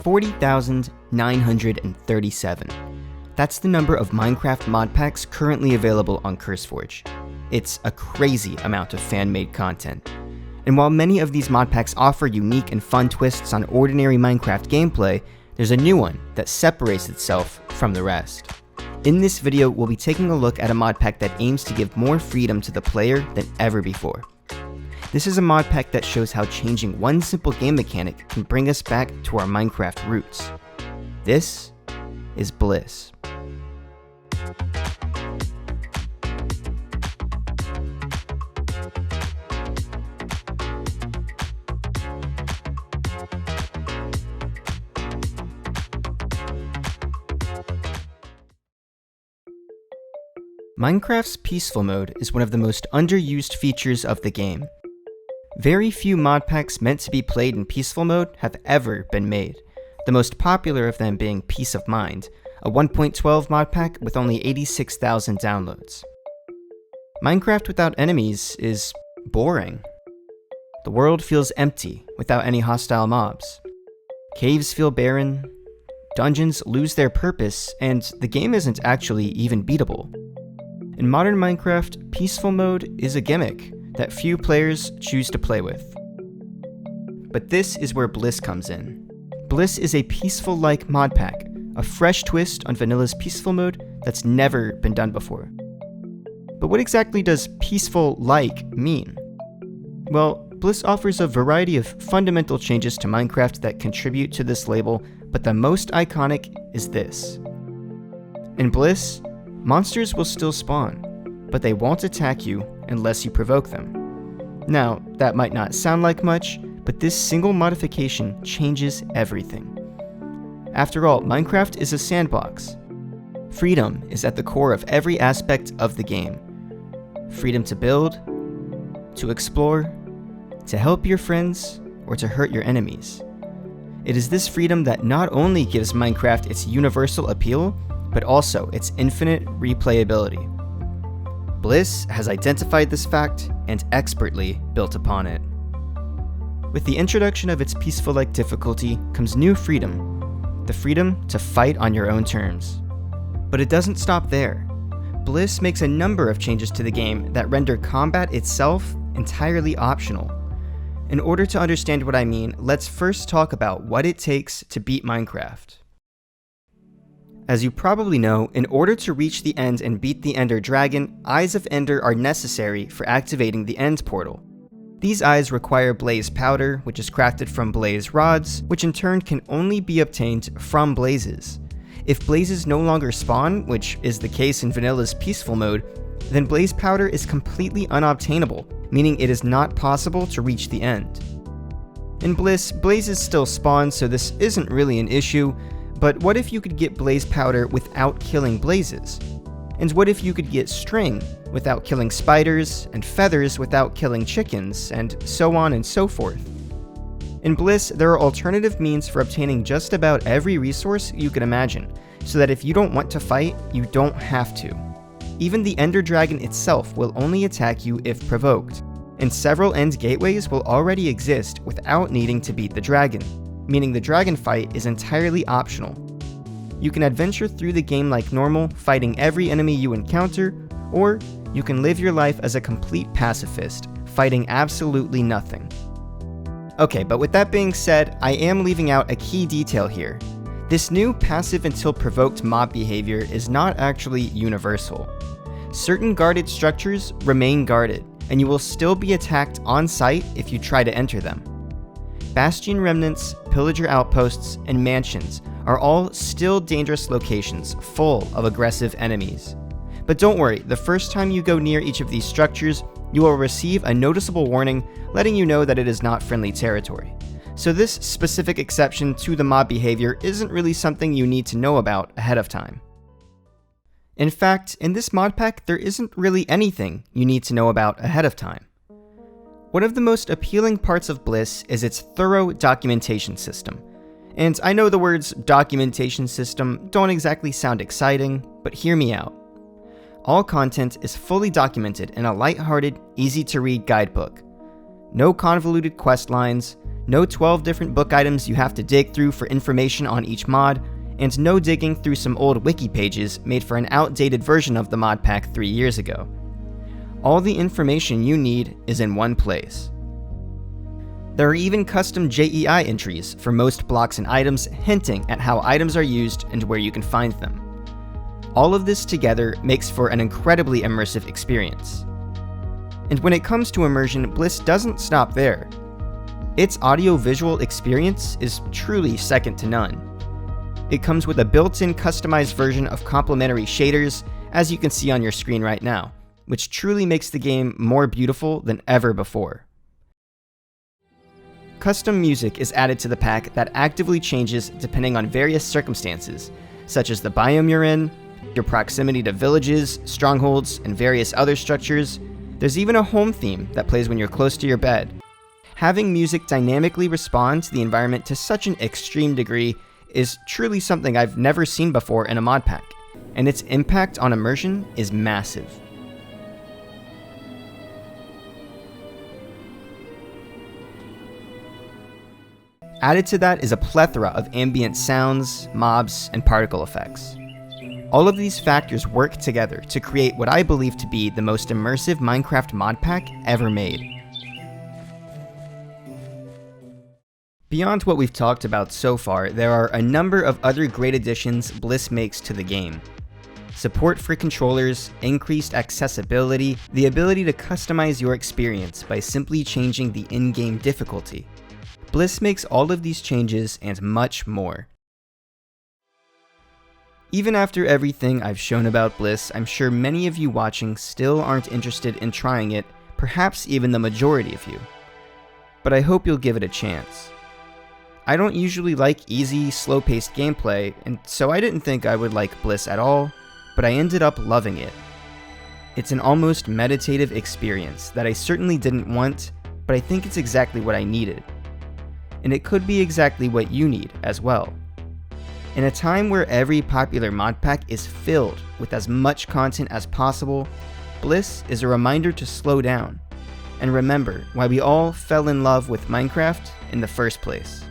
40,937. That's the number of Minecraft mod packs currently available on CurseForge. It's a crazy amount of fan-made content. And while many of these mod packs offer unique and fun twists on ordinary Minecraft gameplay, there's a new one that separates itself from the rest. In this video, we'll be taking a look at a mod pack that aims to give more freedom to the player than ever before. This is a mod pack that shows how changing one simple game mechanic can bring us back to our Minecraft roots. This is Bliss. Minecraft's peaceful mode is one of the most underused features of the game. Very few mod packs meant to be played in peaceful mode have ever been made, the most popular of them being Peace of Mind, a 1.12 mod pack with only 86,000 downloads. Minecraft without enemies is boring. The world feels empty without any hostile mobs. Caves feel barren, dungeons lose their purpose, and the game isn't actually even beatable. In modern Minecraft, peaceful mode is a gimmick that few players choose to play with. But this is where Bliss comes in. Bliss is a peaceful-like mod pack, a fresh twist on Vanilla's peaceful mode that's never been done before. But what exactly does peaceful-like mean? Well, Bliss offers a variety of fundamental changes to Minecraft that contribute to this label, but the most iconic is this. In Bliss, monsters will still spawn, but they won't attack you unless you provoke them. Now, that might not sound like much, but this single modification changes everything. After all, Minecraft is a sandbox. Freedom is at the core of every aspect of the game. Freedom to build, to explore, to help your friends, or to hurt your enemies. It is this freedom that not only gives Minecraft its universal appeal, but also its infinite replayability. Bliss has identified this fact and expertly built upon it. With the introduction of its peaceful-like difficulty comes new freedom, the freedom to fight on your own terms. But it doesn't stop there. Bliss makes a number of changes to the game that render combat itself entirely optional. In order to understand what I mean, let's first talk about what it takes to beat Minecraft. As you probably know, in order to reach the end and beat the Ender Dragon, Eyes of Ender are necessary for activating the End portal. These eyes require blaze powder, which is crafted from blaze rods, which in turn can only be obtained from blazes. If blazes no longer spawn, which is the case in Vanilla's peaceful mode, then blaze powder is completely unobtainable, meaning it is not possible to reach the end. In Bliss, blazes still spawn, so this isn't really an issue. But what if you could get blaze powder without killing blazes? And what if you could get string without killing spiders, and feathers without killing chickens, and so on and so forth? In Bliss, there are alternative means for obtaining just about every resource you can imagine, so that if you don't want to fight, you don't have to. Even the Ender Dragon itself will only attack you if provoked, and several end gateways will already exist without needing to beat the dragon, meaning the dragon fight is entirely optional. You can adventure through the game like normal, fighting every enemy you encounter, or you can live your life as a complete pacifist, fighting absolutely nothing. Okay, but with that being said, I am leaving out a key detail here. This new passive until provoked mob behavior is not actually universal. Certain guarded structures remain guarded, and you will still be attacked on sight if you try to enter them. Bastion remnants, pillager outposts, and mansions are all still dangerous locations full of aggressive enemies. But don't worry, the first time you go near each of these structures, you will receive a noticeable warning letting you know that it is not friendly territory. So this specific exception to the mob behavior isn't really something you need to know about ahead of time. In fact, in this mod pack, there isn't really anything you need to know about ahead of time. One of the most appealing parts of Bliss is its thorough documentation system. And I know the words documentation system don't exactly sound exciting, but hear me out. All content is fully documented in a lighthearted, easy-to-read guidebook. No convoluted quest lines, No 12 different book items you have to dig through for information on each mod, and no digging through some old wiki pages made for an outdated version of the mod pack 3 years ago. All the information you need is in one place. There are even custom JEI entries for most blocks and items, hinting at how items are used and where you can find them. All of this together makes for an incredibly immersive experience. And when it comes to immersion, Bliss doesn't stop there. Its audio-visual experience is truly second to none. It comes with a built-in customized version of complementary shaders, as you can see on your screen right now, which truly makes the game more beautiful than ever before. Custom music is added to the pack that actively changes depending on various circumstances, such as the biome you're in, your proximity to villages, strongholds, and various other structures. There's even a home theme that plays when you're close to your bed. Having music dynamically respond to the environment to such an extreme degree is truly something I've never seen before in a mod pack, and its impact on immersion is massive. Added to that is a plethora of ambient sounds, mobs, and particle effects. All of these factors work together to create what I believe to be the most immersive Minecraft mod pack ever made. Beyond what we've talked about so far, there are a number of other great additions Bliss makes to the game. Support for controllers, increased accessibility, the ability to customize your experience by simply changing the in-game difficulty. Bliss makes all of these changes and much more. Even after everything I've shown about Bliss, I'm sure many of you watching still aren't interested in trying it, perhaps even the majority of you. But I hope you'll give it a chance. I don't usually like easy, slow-paced gameplay, and so I didn't think I would like Bliss at all, but I ended up loving it. It's an almost meditative experience that I certainly didn't want, but I think it's exactly what I needed. And it could be exactly what you need as well. In a time where every popular mod pack is filled with as much content as possible, Bliss is a reminder to slow down and remember why we all fell in love with Minecraft in the first place.